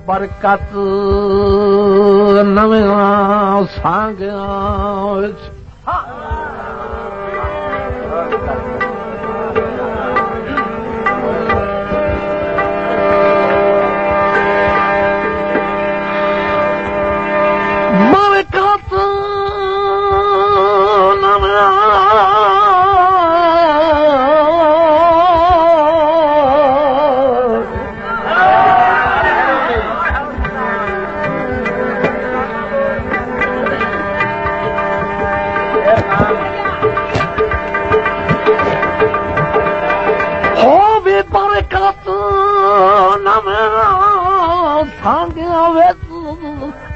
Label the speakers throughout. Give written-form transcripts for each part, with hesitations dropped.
Speaker 1: बरकत नवियां सांगियां विच बरकत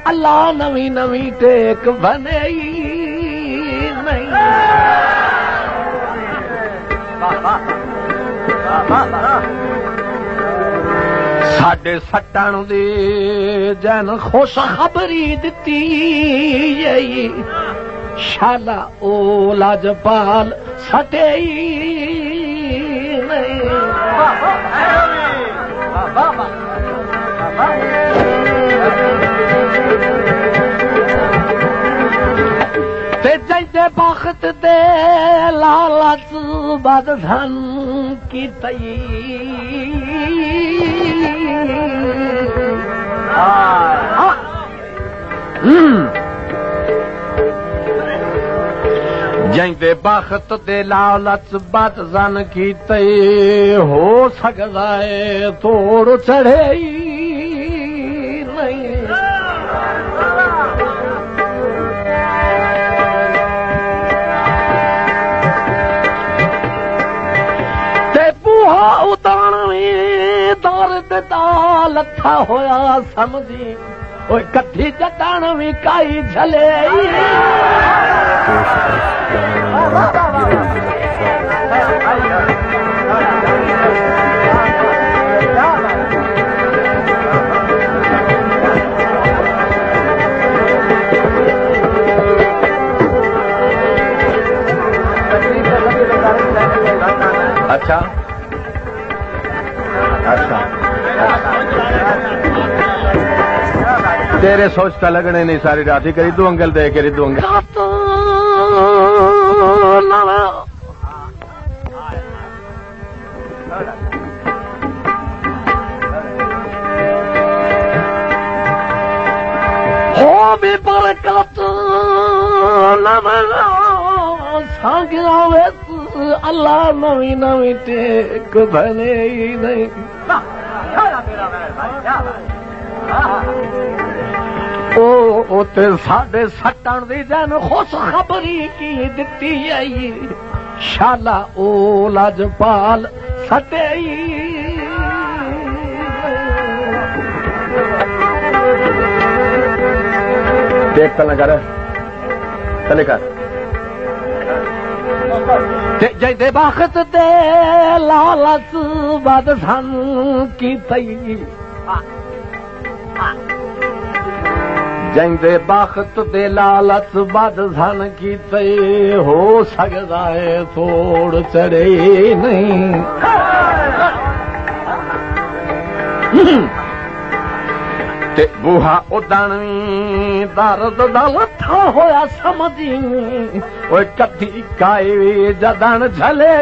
Speaker 1: अल्लाह नवी नवी टेक बने नहीं साडे सट्टण दे जन खुश खबरी दिती शाला ओ लाजपाल सटे नहीं जैसे बख्त दे लालच बद धन की तई जैसे बख्त दे लालच बद धन की तई हो सकता है तोड़ चढ़े नहीं उदाणी दर्द दा लथा होया समझी ओए कठी जटाण भी काई झले अच्छा अच्छा तेरे सोचता लगने नहीं सारी रात ही करी दू अंगल दे के रिदू अंगल हो भी बरकत सांगिया अल्लाह नवी नवी टेक बने ही नहीं ओ ते साडे सट्टण दी जन खुश खबरी की दिती आई शाला ओ लाजपाल सटे देख कल कर चले कर जैसे बख्त दे लालच बद धन की तई जैसे बख्त दे लालच बद धन की तई हो सकता है तोड़ चढ़े नहीं ते बूहा उदणी दर्द दा लथा होया समझी ओए कदी काए जदन झले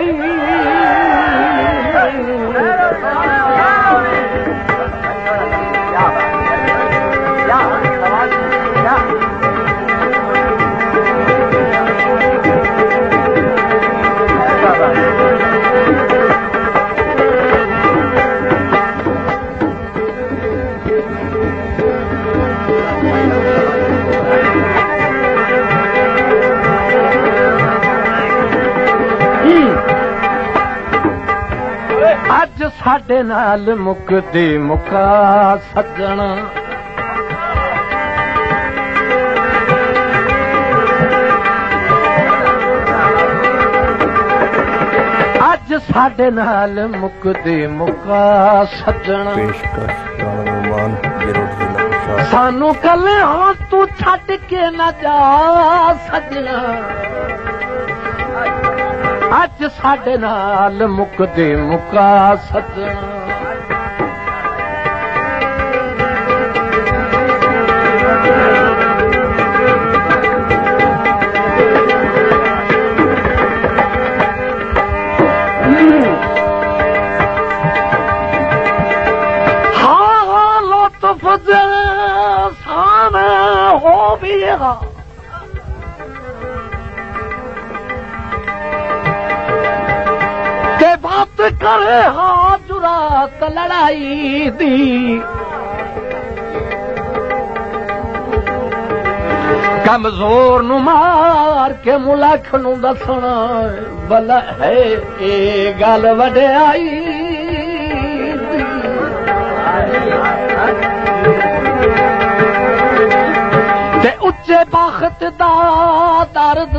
Speaker 1: अज साडे नाल मुकदे मुका सजना अज साडे नाल मुकदे मुका सजना सानू कले हाँ तू छड़ के न जा सजना अज साडे नाल मुकदे मुका सजना हो भी के बात करे हाँ जुरात लड़ाई दी कमजोर नु मार के मुलख नु दसना भला है ये गल वड्याई ते उच्चे बख्त दा दर्द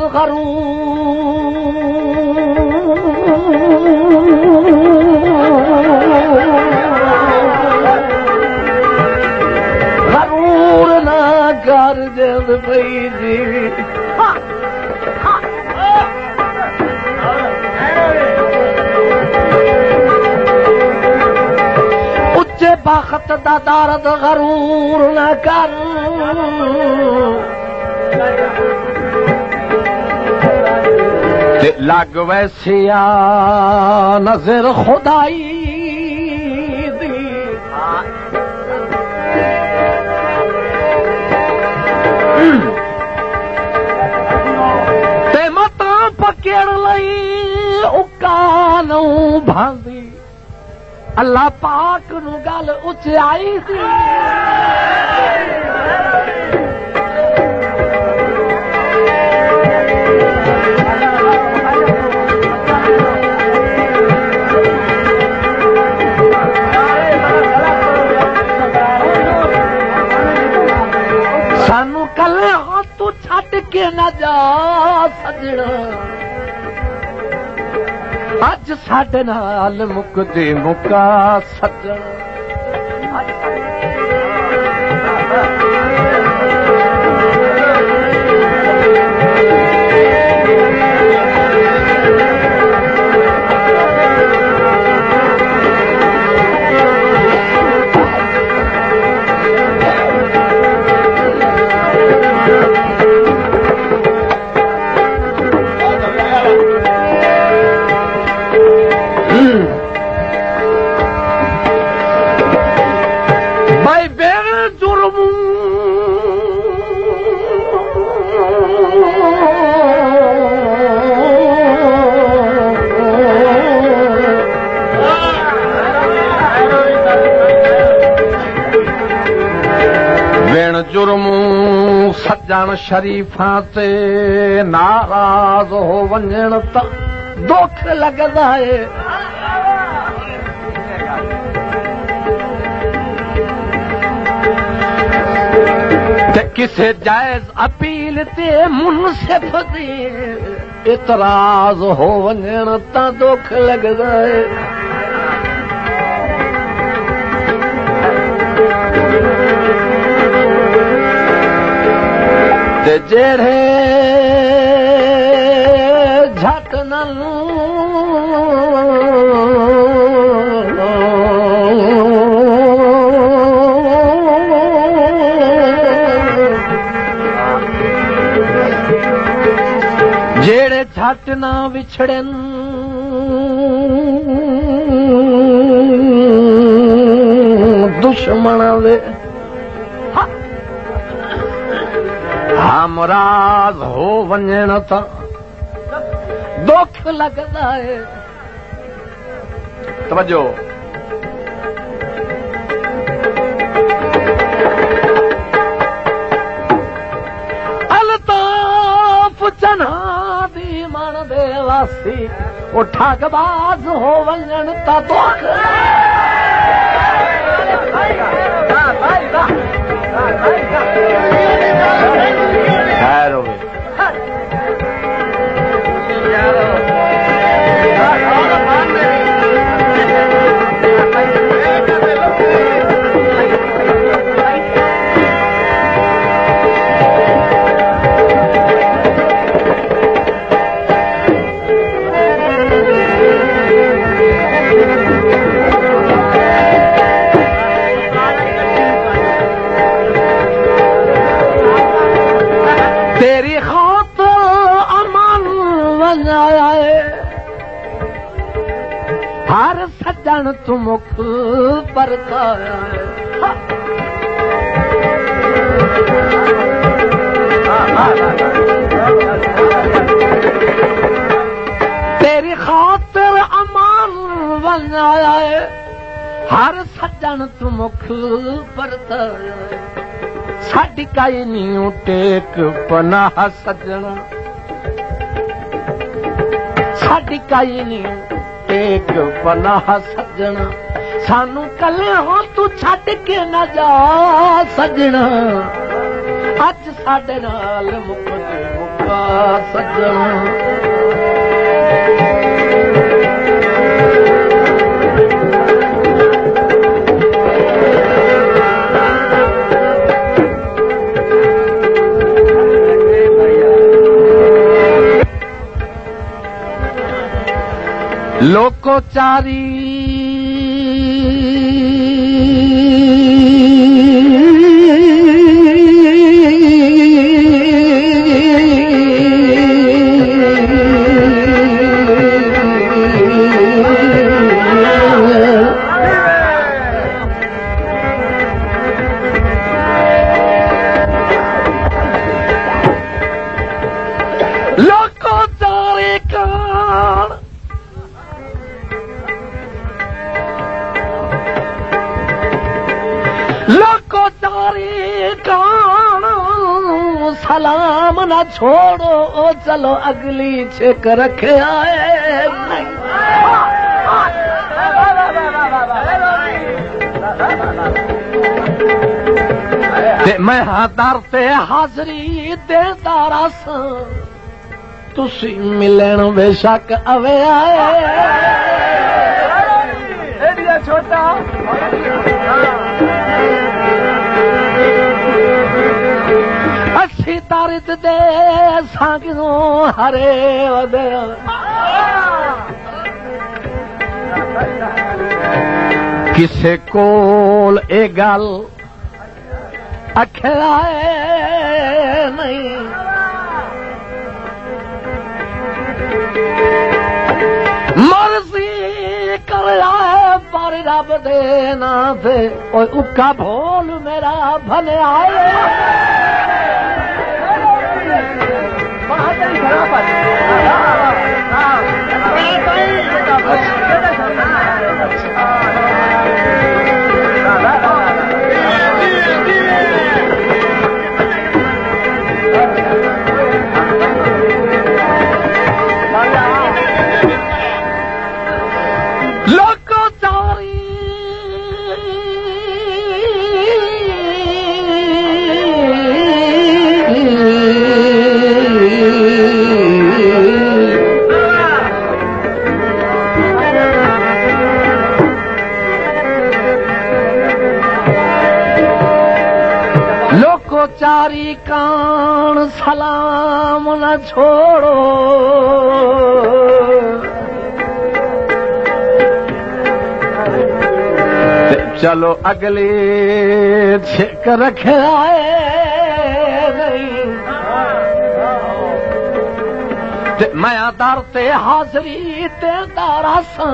Speaker 1: गरूर ना कर जद पई जी उच्चे बख्त दा दर्द गरूर ना कर लग वैसिया नजर खुदाई दी ते मता पकड़ लई उकानू भांदी अल्लाह पाक नू गल उचाई दी सानू कले हाँ तू छड़ के न जा सजना अज साडे नाल मुकदे मुका सजना जुर्मू सज्जन शरीफा ते नाराज हो वंजन त दुख लगदा है ते किसे जायज अपील ते मुनसिफ दे इतराज हो वंजन त दुख लगदा है जेड़े झट नू जेड़े झट ना विछड़न दुश्मन वे हमराज हो वंजन ता दुख लगदा है तवज्जो अल्ताफ चना दी मन दे वासी ओ ठगबाज हो वंजन ता दुख खैर हो गई हर सज्जन तू मुख परताया तेरी खातिर अमान बनाया है हर सज्जन तू मुख परताया साडी काई नी टेक पनाह सजना साडी काई नी टेक पनाह सजना सानू कले हो तू छड़ के न जा सजना अज साडे नाल मुकदे मुका सजना लोकोचारी सलाम न छोड़ो ओ चलो अगली छेक रखे आए मैं हादर ते हाजरी देता रस तुसी मिलन बेशक अवे आए छोटा अस्सी तारीख दे सांगिनो हरे वदे किसे कोल ए गल अखलाए नहीं मर्जी कर आए पर रब दे ना थे उका भोल मेरा भले आए चारी कान सलाम न छोड़ो चलो अगले छेक रखे आए नहीं मैं दर ते हाजरी ते दारा सा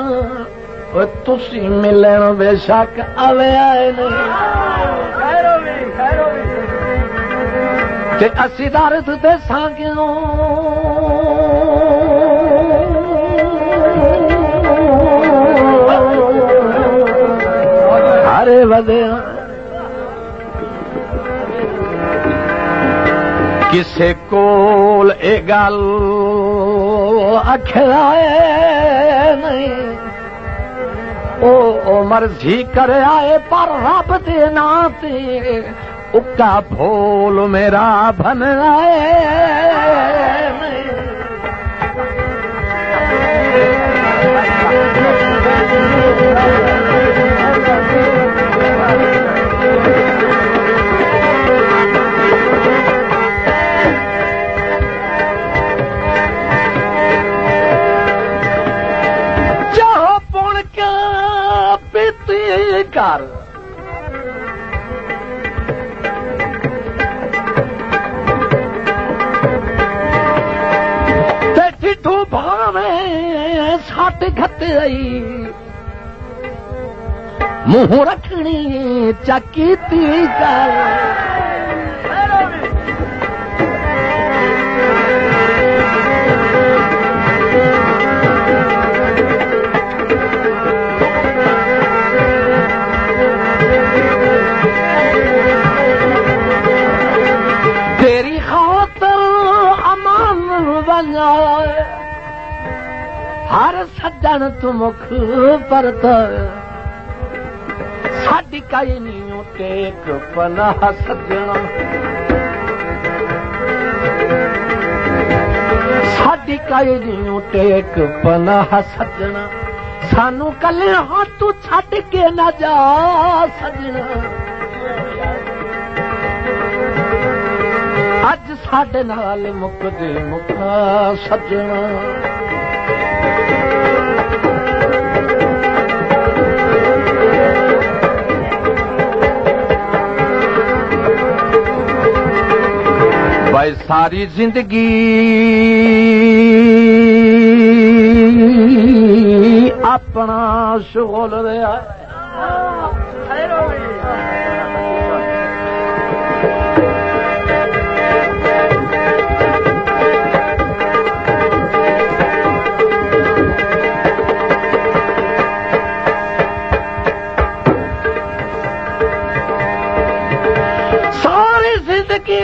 Speaker 1: तुसी मिलन बेशक आवे आए नहीं ते असी दर्द दे सांगिनो हरे वदे किसे कोल ए गल अखलाए नहीं ओ मर्जी करे आए पर रब दे ना ते उका भोल मेरा भन आए जो पुण के पीती कर छाट घते आई मुंह रखनी चकीती कर तेरी खातर अमान बना हर सज्जन तू मुख परत साडी काई नहीं टेक पनाह सजना साडी काई नहीं टेक पनाह सजना सानू कले हाँ तू छड़ के ना जा सजना अज साडे नाल मुकदे मुका सजना भाई सारी जिंदगी अपना शुगल रहा सारी जिंदगी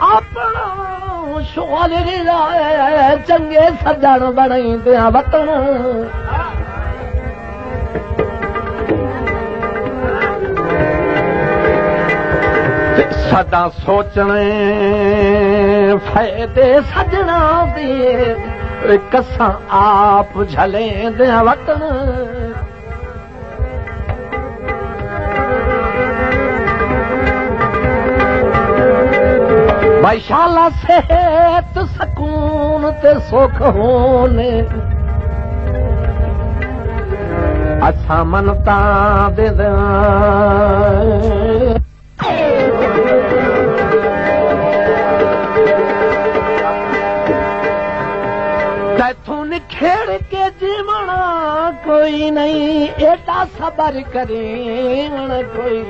Speaker 1: अपना शुगल रहा चंगे सज्जन बनाई वतन सदा सोचने फायदे सजना दे कसा आप झले दे वतन वैशाला सेहत सकून ते सुख होने अच्छा मनता दे तैथू निखेड़ के जीवना कोई नहीं एटा सबर करे कोई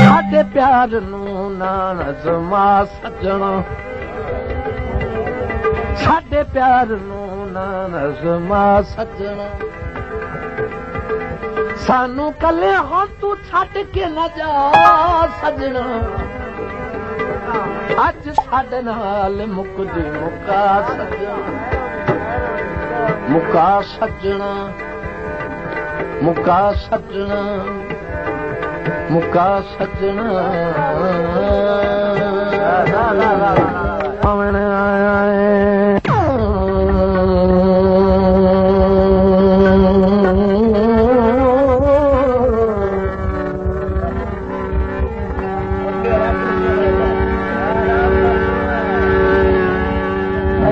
Speaker 1: साडे प्यार नू ना नज़मा सजना साडे प्यार नू ना नज़मा सजना सानू कले हाँ तू छड़ के न जा सजना अज साडे नाल मुकदी मुका सजना मुका सजना मुका सजना मुका सजना पवन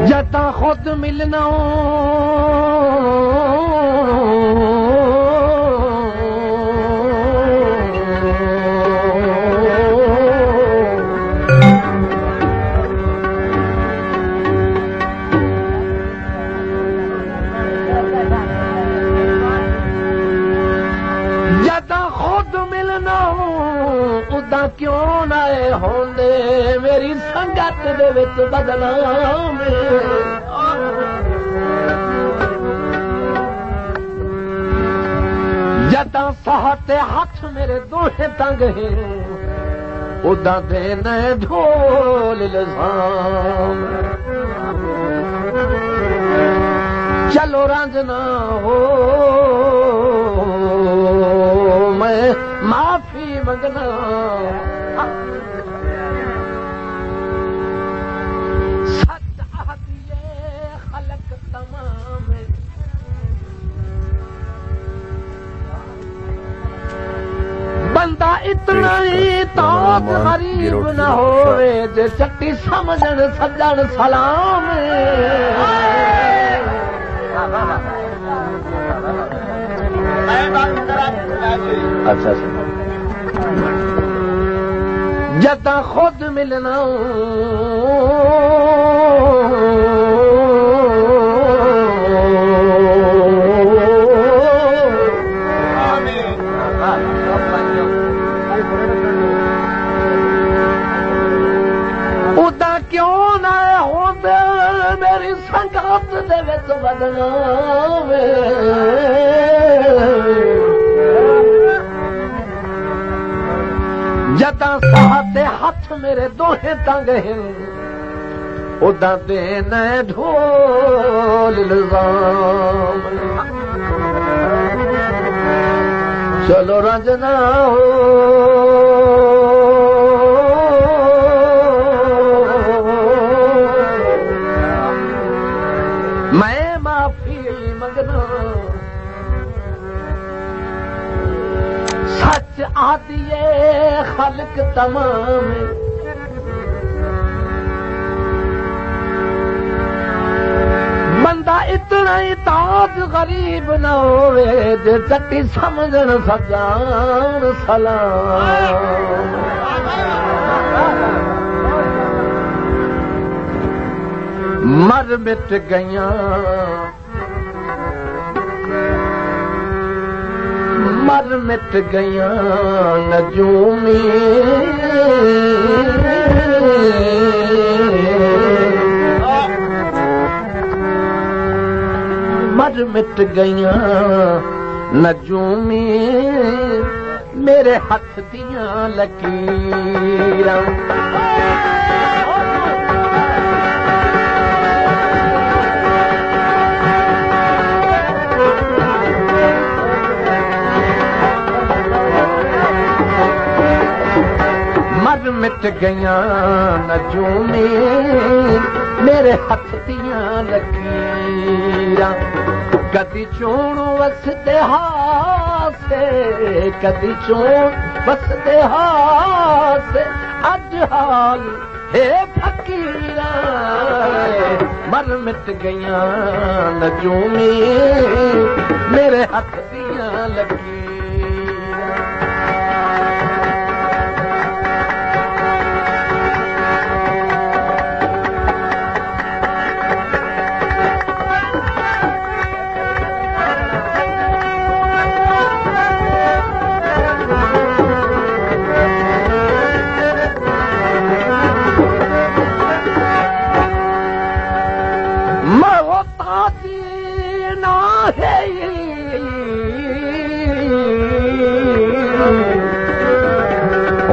Speaker 1: जता खुद मिलना उदा क्यों नाए होंदे मेरी संगत दे विच बदनाम जदा सहते हाथ मेरे दोहे तंग है उदा देने ढोल इल्जाम चलो रंजना हो मैं माफी मंगना सच दिए खलक तमाम बंदा इतना ही ताक गरीब न होवे जे चट्टी समझन सजन सलाम अच्छा जदा खुद मिलना मेरी संगात दे विच बदनाम जदां साथे हथ मेरे दोहे तंग हैं उदा देना ढोल इल्जाम चलो रंजना हो मैं माफी मंगना सच आदिए खल्क तमाम बंदा इतना ही ताज गरीब न होवे जे चट्टी समझन सजान सलाम मर मिट गया मर मिट गया नजूमी मर मिट गया नजूमी मेरे हथ दियां लकीरां मर मिट गया नजूमी मेरे हथ दियां लकीरां कदी चोण वसदे हासे कदी चोण वसदे हासे अज हाल हे फकीरा मर मिट गया नजूमी मेरे हथ दियां लकीरां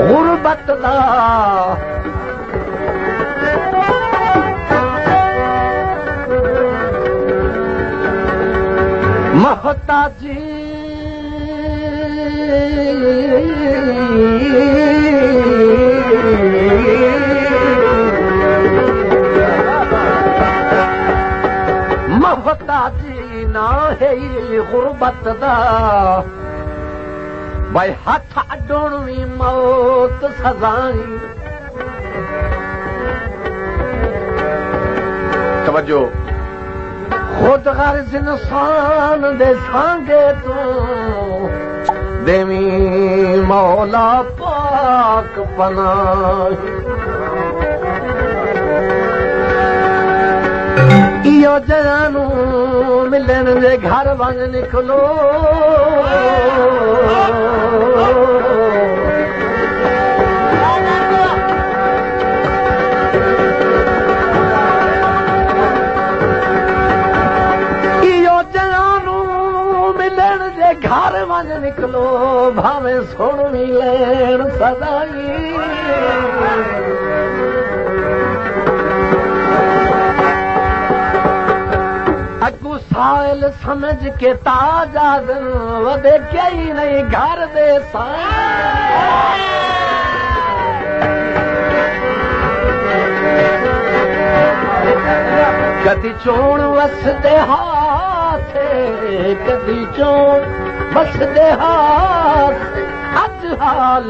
Speaker 1: गुरबत दा महताजी महताजी ना है गुरबत दा भाई हथ अडण भी मौत सजाई तवज्जो खुद गर्ज इंसान दे सांगे तो देवी मौला पाक पनाह इहो जानू मिलन जे घर वञ निकलो इहो जानू मिलन जे घर वञ निकलो भावे सुणी लेण सदाई अगू साइल समझ के ताजाद वदे कई नहीं घर दे कदी चोण वसदे हाथ कदी चोण वसदे हाथ अज हाल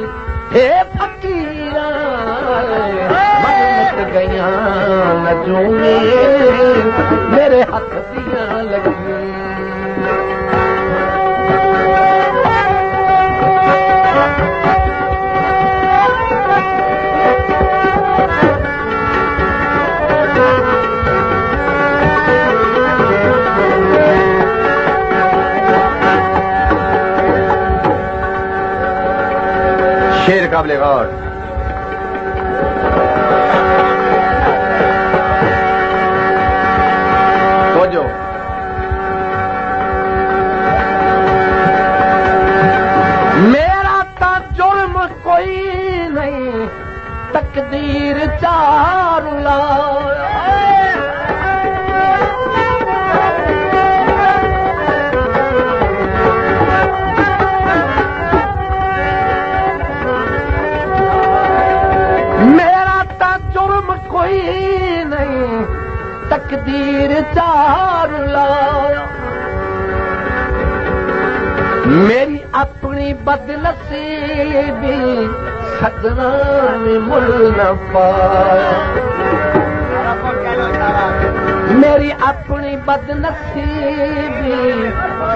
Speaker 1: हे फकीरा मर गया नजूमी मेरे हथ दियां लगी शेर काबिल गौर तकदीर चार लाया मेरी अपनी बदनसीबी सजना में मुल न पाया मेरी अपनी बदनसीबी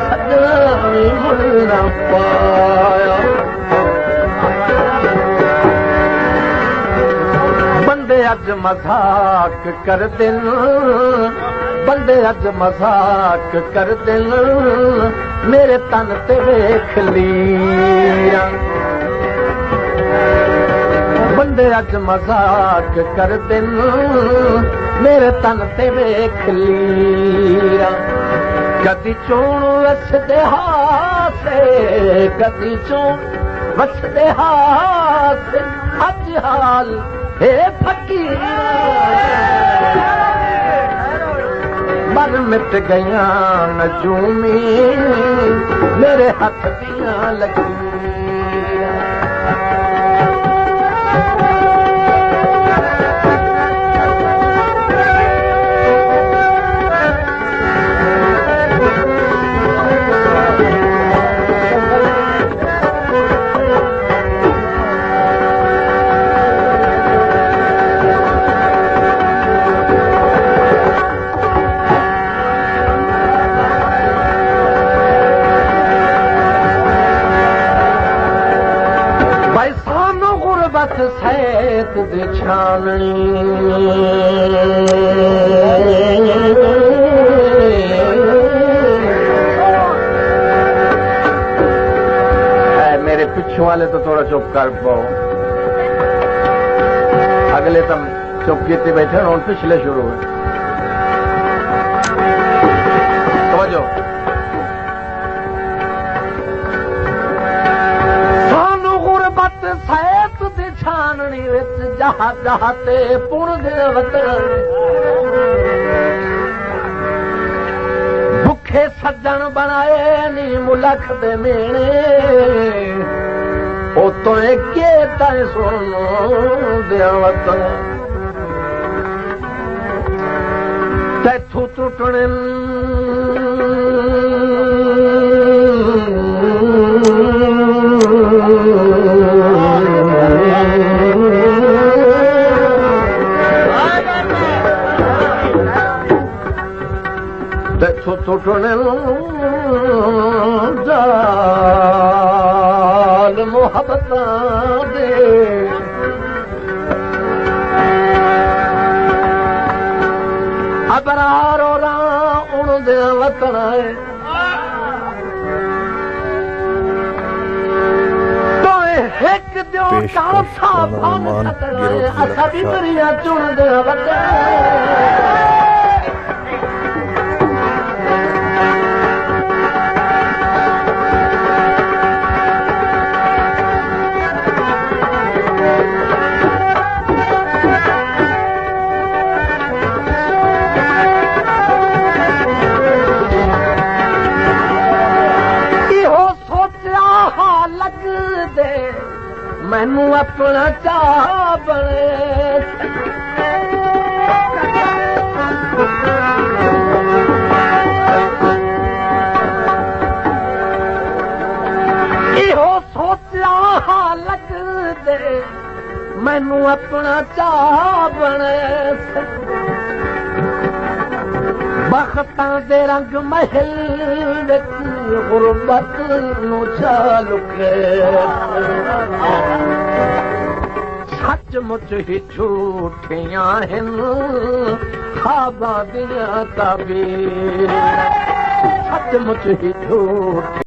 Speaker 1: सजना में मुल न पाया बंदे अज मजाक कर दिन बंदे अज मजाक कर दिन मेरे तन ते वेख लीरा बंदे अज मजाक कर दिन मेरे तन ते वेख लीरा कदी चोण वसदे हासे कदी चोण वसदे हासे अज हाल हे फकीर मर मिट गया नजूमी मेरे हथ दियां लकीरां सैत दे छाननी मेरे पिछू वाले तो थोड़ा चुप कर पाओ अगले तुम चुप किए बैठे और पिछले शुरू हुए समझो सानू गुरबत सैत दी छाननी विच जहा जहा ते पुण दे वतन भुखे सज्जन बनाए नी मुलख दे मेणे ओ तो के ताए सुन दे वतन तैथू टुटने टुटने जाल मोहब्बत दे अबरार और उन दे वतन तो एक दियो का था असा भी करिया चुन दे वतन मैनू अपना चाह बने इहो सोचा लग दे मैनू अपना चाह बने बख्तां दे रंग महल विच गुरबत नू चालुके सचमुच ही झूठियां हिन ख्वाबां दियां ताबीर सचमुच ही झूठ